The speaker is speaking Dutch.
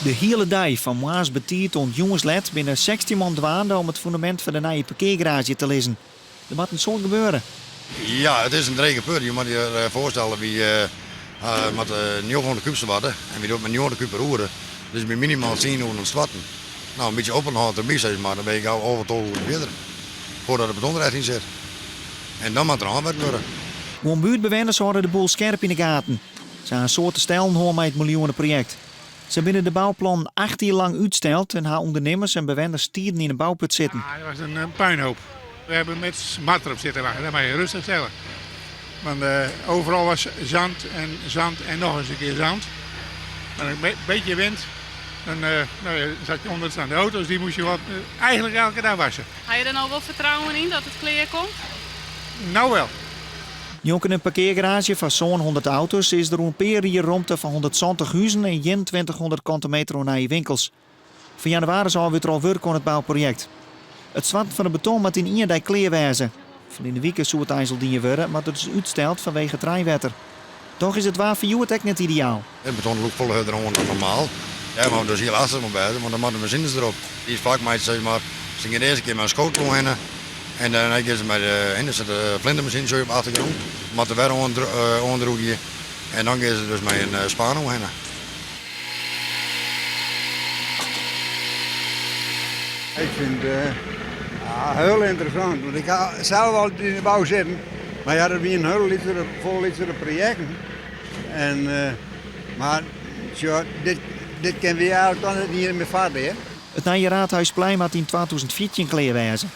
De hele dag van maas betiert tot jongenslet binnen 16 man dwaande om het fundament van de nieuwe parkeergarage te lezen. Er moet een soort gebeuren. Ja, het is een dreige put. Je moet je voorstellen wie met 900 kubus watten en wie doet met 900 kubus roeren. Dus bij minimaal 10 uur een zwatten. Nou, een beetje openhouden erbij, zeg maar, dan ben je gauw over 12 uur verder. Voordat de betonrecht in zit. En dan moet er aanwerkt worden. Gewoon buurtbewoners houden de boel scherp in de gaten. Ze zijn een soort stellen hoor met het miljoenenproject. Ze binnen de bouwplan 8 jaar lang uitsteld en haar ondernemers en bewoners tierden in een bouwput zitten. Ja, het was een puinhoop. We hebben met mat erop zitten wachten, dat mag je rustig stellen. Want overal was zand en nog eens een keer zand. En een beetje wind, dan zat je onder staan. De auto's die moest je eigenlijk elke dag wassen. Ga je er nou wel vertrouwen in dat het clear komt? Nou wel. Jonken een parkeergarage van zo'n 100 auto's is er een periode van 120 huizen en 2100 kantometer naar je winkels. Van januari zal weer al werken aan het bouwproject. Het zwart van de beton moet in één dag clear wezen. Van in de weken zou het IJsseldien worden, maar dat is uitgesteld vanwege het rijwetter. Toch is het waar voor jou het echt niet ideaal. Het beton loopt vol harder dan normaal. Ja, maar dat is heel lastig om bij, want dan moeten de machines erop. Die is vaak maar, zeg maar, ze gaan de eerste keer met een schootklon heen. En dan gaan ze met de vlindermachine zo op de achtergrond. Met de weer onderhouden. En dan gaan ze dus met een spano heen. Ik vind het heel interessant, want ik ga zelf altijd in de bouw zitten. Maar ja, dat is een heel vollitere project. En, maar tja, dit kunnen we eigenlijk dan niet meer verder. Hè? Het nieuwe raadhuisplein moet in 2014 clear wezen.